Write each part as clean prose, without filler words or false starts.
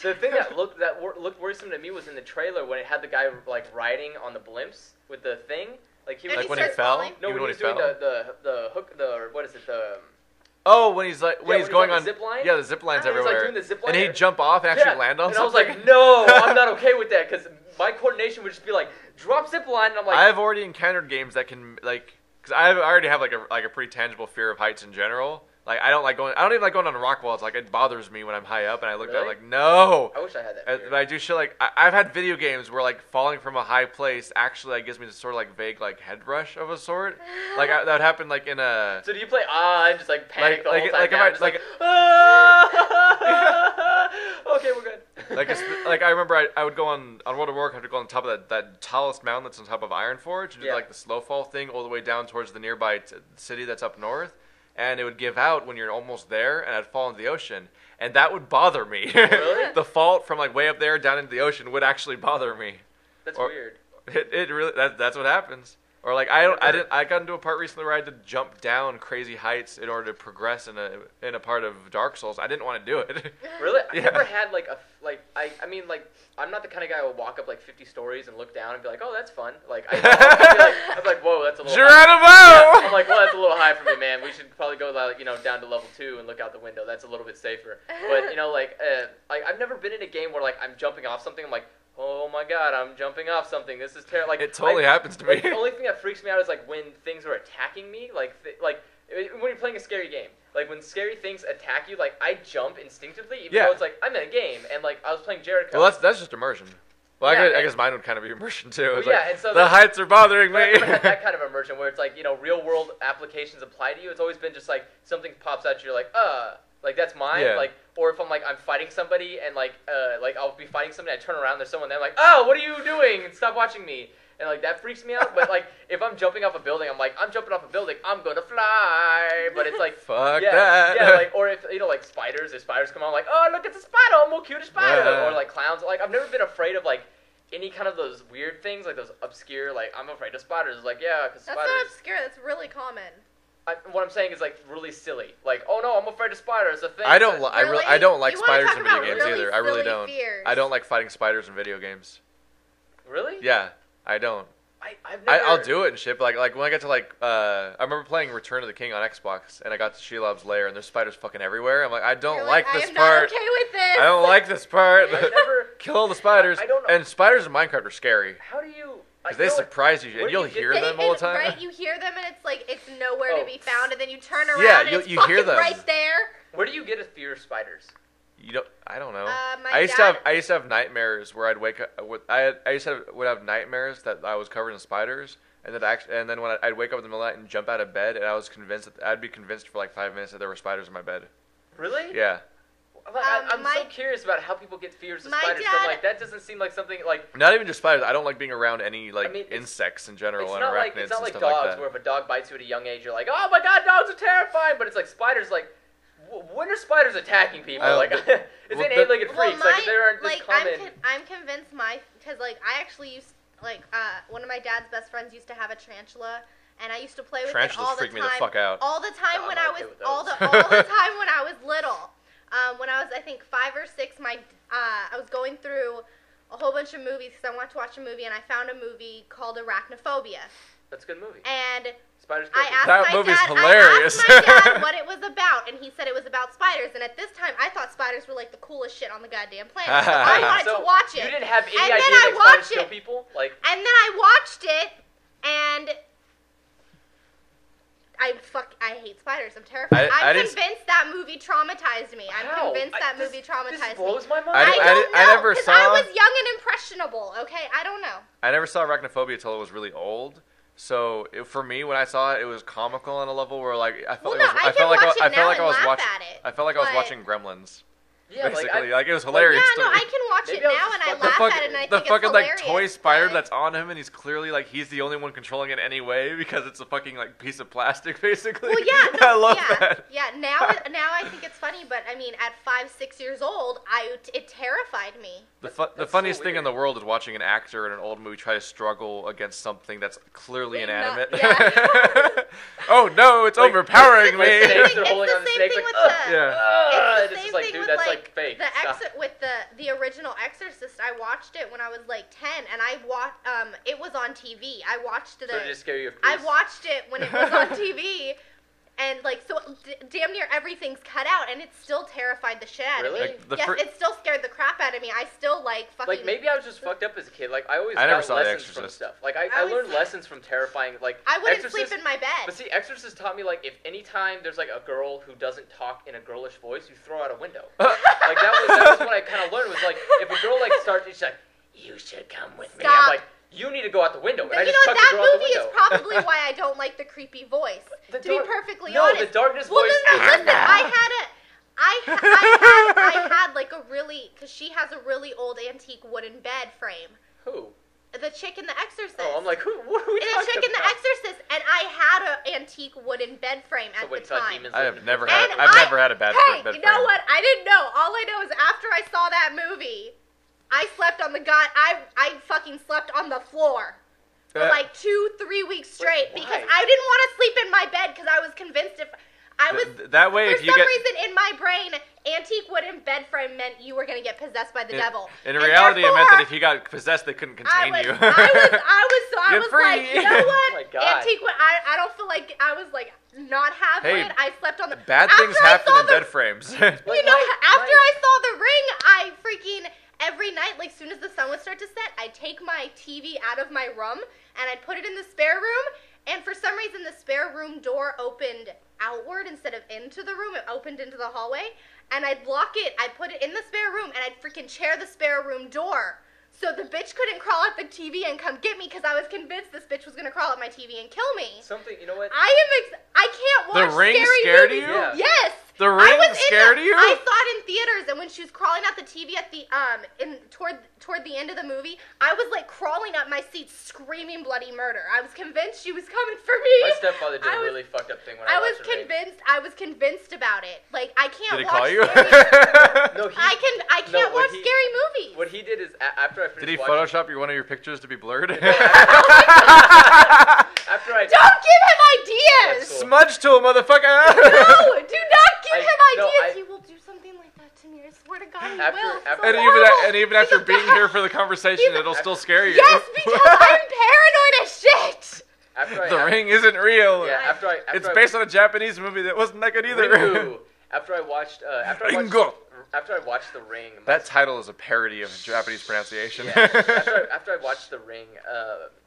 The thing that looked worrisome to me was in the trailer when it had the guy like riding on the blimps with the thing. Like he was like when he fell. No, when he was doing the hook, what is it, the. Oh, when he's going on zip line? Yeah, the zip lines everywhere. He's like doing the zip line. And he'd jump off and actually land on something. And I was like, no, I'm not okay with that because my coordination would just be like, drop zip line, and I'm like. I've already encountered games that can like, because I already have like a pretty tangible fear of heights in general. Like I don't even like going on rock walls. Like it bothers me when I'm high up and I look down. Like no. I wish I had that fear. But I do shit like I've had video games where like falling from a high place actually like gives me this sort of like vague like head rush of a sort. Like that would happen like in a. So do you play and just like panic the whole time? Okay, we're good. Like I remember I would go on World of Warcraft. I would go on top of that tallest mountain that's on top of Ironforge and do like the slow fall thing all the way down towards the nearby city that's up north. And it would give out when you're almost there, and I'd fall into the ocean, and that would bother me. Really? The fault from like way up there down into the ocean would actually bother me. That's weird. It really that's what happens. Or like I got into a part recently where I had to jump down crazy heights in order to progress in a part of Dark Souls. I didn't want to do it. Really? I never had I mean I'm not the kind of guy who will walk up like 50 stories and look down and be like, oh, that's fun. Like I'm like, whoa, that's a little. Geronimo! High. I'm like, well, that's a little high for me, man. We should probably go like down to level 2 and look out the window. That's a little bit safer. But like I've never been in a game where like I'm jumping off something. I'm like, oh my god, I'm jumping off something. This is terrible. Like it totally happens to me. Like, the only thing that freaks me out is like when things are attacking me. Like when you're playing a scary game. Like when scary things attack you, like I jump instinctively, even though it's like I'm in a game, and like I was playing Jericho. Well, that's just immersion. Well, I guess mine would kind of be immersion too. It's and so the heights are bothering me. I've never had that kind of immersion where it's like real world applications apply to you. It's always been just like something pops at you, you're like that's mine. Yeah. Like, or if I'm fighting somebody and like I'll be fighting somebody, I turn around, there's someone there, I'm like, oh, what are you doing? Stop watching me. And like that freaks me out. But like if I'm jumping off a building, I'm like, I'm jumping off a building, I'm gonna fly. But it's like fuck that. Yeah, like or if like spiders, if spiders come on, I'm like, oh, look, it's a spider, I'm more cute as spider. Or like clowns. Like I've never been afraid of like any kind of those weird things, like those obscure, like I'm afraid of spiders. Like because spiders. That's not obscure. That's really common. What I'm saying is like really silly. Like, oh no, I'm afraid of spiders. A thing. I don't like spiders in video games really either. I really don't. Fears. I don't like fighting spiders in video games. Really? Yeah, I don't. I've never... I'll do it and shit. But like when I get to I remember playing Return of the King on Xbox, and I got to Shelob's lair, and there's spiders fucking everywhere. I'm like, I don't like this part. I'm not okay with this. I don't like this part. I've never kill all the spiders. I don't know. And spiders in Minecraft are scary. How do you? Because they surprise you, and you'll hear them all the time. Right, you hear them, and it's like it's nowhere to be found, and then you turn around, and it's you fucking hear them right there. Where do you get a fear of spiders? I don't know. I used to have nightmares where I'd wake up with. I used to have nightmares that I was covered in spiders, and then when I'd wake up in the middle of the night and jump out of bed, and I'd be convinced for like 5 minutes that there were spiders in my bed. Really? Yeah. I'm so curious about how people get fears of spiders. I'm like, that doesn't seem like something like. Not even just spiders. I don't like being around any insects in general and arachnids. It's not like and dogs, stuff like that. where if a dog bites you at a young age, you're like, oh my god, dogs are terrifying. But it's like spiders, like. When are spiders attacking people? Like, it's an eight-legged freaks. Like, they aren't this common. I'm convinced because like I actually used one of my dad's best friends used to have a tarantula, and I used to play with it all the time. Freak me the fuck out. All the time when I was all the time when I was little. When I was I think 5 or 6, I was going through a whole bunch of movies because I wanted to watch a movie, and I found a movie called Arachnophobia. That's a good movie. And spiders. I asked hilarious. my dad what it was about, and he said it was about spiders. And at this time, I thought spiders were like the coolest shit on the goddamn planet. So I wanted to watch it. You didn't have any and idea that spiders kill people? And then I watched it, and I hate spiders. I'm terrified. I'm convinced that movie traumatized me. I'm convinced that movie traumatized me. This blows my mind. I don't know, never saw. I was young and impressionable. Okay, I don't know. I never saw Arachnophobia until it was really old. So for me, when I saw it, it was comical on a level where like I felt like I was watching Gremlins. Yeah, basically, like it was hilarious. Yeah, no, I can watch it now and I laugh at it and I think the it's fucking hilarious. like toy spider that's on him, and he's clearly like he's the only one controlling it anyway because it's a fucking like piece of plastic basically. Well, yeah, I love that. Yeah, now I think it's funny, but I mean, at 5-6 years old, it terrified me. The funniest thing in the world is watching an actor in an old movie try to struggle against something that's clearly inanimate. Oh no, it's overpowering me. Snakes, they're holding on the snakes like, it's the it's same just like, thing dude, with that's like fake. with the original Exorcist. I watched it when I was like 10, and it was on TV. I watched it. So did it scare you? I watched it when it was on TV. And, like, so damn near everything's cut out, and it still terrified the shit out of me. Really? Yes, it still scared the crap out of me. I still, like, fucking... Like, maybe I was just fucked up as a kid. Like, I always never got saw lessons from stuff. Like, I learned lessons from terrifying, like... I wouldn't sleep in my bed. But see, Exorcist taught me, like, if any time there's, like, a girl who doesn't talk in a girlish voice, you throw out a window. Like, that was what I kind of learned, was, like, if a girl, like, starts, she's like, you should come with me. I'm like... You need to go out the window. And I just chucked the girl out the window. That movie is probably why I don't like the creepy voice. To be perfectly honest. No, the darkness voice. Well, listen. I had like a really, because she has a really old antique wooden bed frame. Who? The chick in The Exorcist. Oh, I'm like, who? What are we talking about? The chick in The Exorcist, and I had an antique wooden bed frame at the time. I have never had. I've never had a bed frame. Hey, you know what? I didn't know. All I know is after I saw that movie, I slept on I fucking slept on the floor for like 2-3 weeks straight because I didn't want to sleep in my bed because I was convinced if I was that way for some reason in my brain, antique wooden bed frame meant you were gonna get possessed by the devil. In reality, it meant that if you got possessed, they couldn't contain you. I was like, you know what? Oh my God. Antique. I don't feel like I was like not having it. I slept on the bad things happen in bed frames. You know, after I saw The Ring, I freaking. Every night, like, soon as the sun would start to set, I'd take my TV out of my room, and I'd put it in the spare room, and for some reason, the spare room door opened outward instead of into the room. It opened into the hallway, and I'd lock it. I'd put it in the spare room, and I'd freaking chair the spare room door. So the bitch couldn't crawl out the TV and come get me, because I was convinced this bitch was going to crawl out my TV and kill me. You know what? I can't watch The Ring scary scared movies. you? Yeah. Yes. The Ring scared you? I saw it in theaters, and when she was crawling out the TV at the toward the end of the movie, I was like crawling up my seat, screaming bloody murder. I was convinced she was coming for me. My stepfather did a really fucked up thing when I watched The Ring. I was convinced about it. Like I can't. Did he watch call you? No, I can't watch scary movies. What he did is after I finished. Did he Photoshop one of your pictures to be blurred? After I don't give him ideas. Cool. Smudge tool, motherfucker. No, do not give him ideas. He will do something like that to me. I swear to God, he will. And even after being here for the conversation, it'll still scare you. Yes, because I'm paranoid as shit. The Ring isn't real. Yeah, it's based on a Japanese movie that wasn't that good either. Ringu. After I watched The Ring. That title is a parody of Japanese pronunciation. Yeah. after I watched The Ring,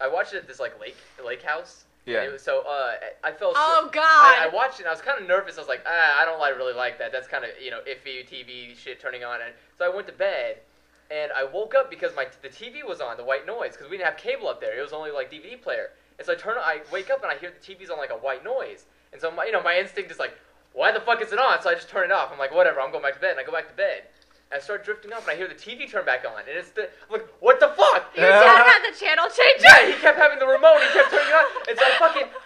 I watched it at this like lake house. Yeah. It was, I felt. Oh God. I watched it and I was kind of nervous. I was like, I don't really like that. That's kind of iffy TV shit turning on. And so I went to bed, and I woke up because the TV was on, the white noise, because we didn't have cable up there. It was only like DVD player. And so I wake up and I hear the TV's on like a white noise. And so my instinct is like, why the fuck is it on? So I just turn it off. I'm like, whatever. I'm going back to bed. And I go back to bed. And I start drifting off, and I hear the TV turn back on, and I'm like, what the fuck? Your dad had the channel changer? Yeah, he kept having the remote, he kept turning it on, and so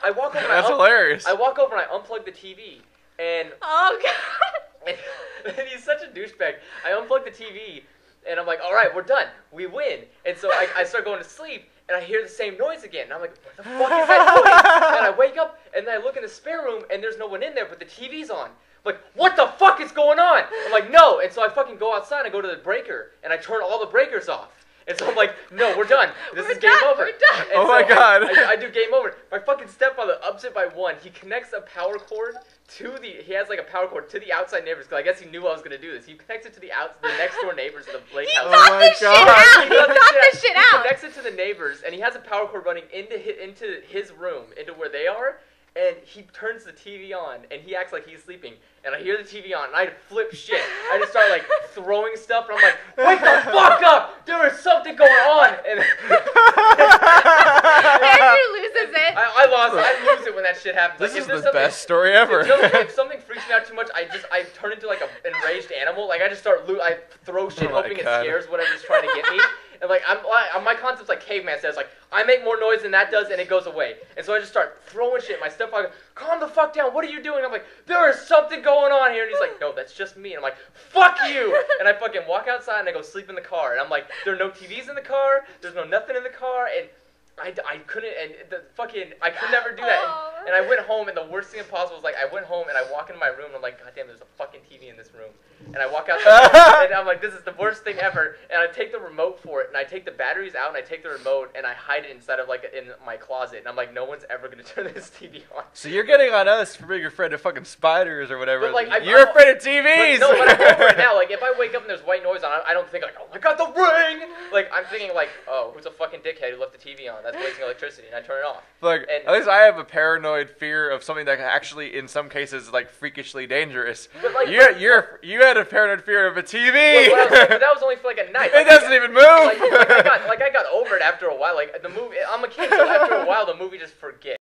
I walk over and That's hilarious. I walk over and I unplug the TV, and... Oh, God. And he's such a douchebag. I unplug the TV, and I'm like, all right, we're done. We win. And so I start going to sleep, and I hear the same noise again, and I'm like, what the fuck is that noise? And I wake up, and then I look in the spare room, and there's no one in there, but the TV's on. Like, what the fuck is going on? I'm like, no. And so I fucking go outside and I go to the breaker and I turn all the breakers off. And so I'm like, no, we're done. This is game over. We're done. And my God. I do game over. My fucking stepfather ups it by one. He connects a power cord he has like a power cord to the outside neighbors, because I guess he knew I was going to do this. He connects it to the next door neighbors of the lake house. He got this shit out. He connects it to the neighbors, and he has a power cord running into his room, into where they are. And he turns the TV on, and he acts like he's sleeping. And I hear the TV on, and I flip shit. I just start, like, throwing stuff, and I'm like, wake the fuck up! There is something going on! And Andrew loses it. I lose it when that shit happens. This like, is the best story ever. If something freaks me out too much, I turn into like an enraged animal. Like I just start I throw shit, hoping it scares whatever's trying to get me. And like my concept's like caveman says, like I make more noise than that does, and it goes away. And so I just start throwing shit. My stepfather, calm the fuck down. What are you doing? I'm like, there is something going on here. And he's like, no, that's just me. And I'm like, fuck you. And I fucking walk outside and I go sleep in the car. And I'm like, there are no TVs in the car. There's no nothing in the car. And I couldn't, and I could never do that. And I went home, and the worst thing possible was, like, I went home, and I walk into my room, and I'm like, God damn, there's a fucking TV in this room. And I walk outside, and I'm like, this is the worst thing ever. And I take the remote for it, and I take the batteries out, and I take the remote, and I hide it inside of, like, in my closet. And I'm like, no one's ever going to turn this TV on. So you're getting on us for being afraid of fucking spiders or whatever. But, like, you're afraid of TVs! But I'm over it now. Like, if I wake up and there's white noise on, I don't think, like, oh my God, the ring! Like, I'm thinking, like, oh, who's a fucking dickhead who left the TV on? That's wasting electricity. And I turn it off. Like, at least I have a paranoid fear of something that actually, in some cases, is like freakishly dangerous. But like, you had a paranoid fear of a TV. But that was only for like a night. It doesn't even move. I got over it after a while. Like the movie, I'm a kid, so after a while the movie just forgets.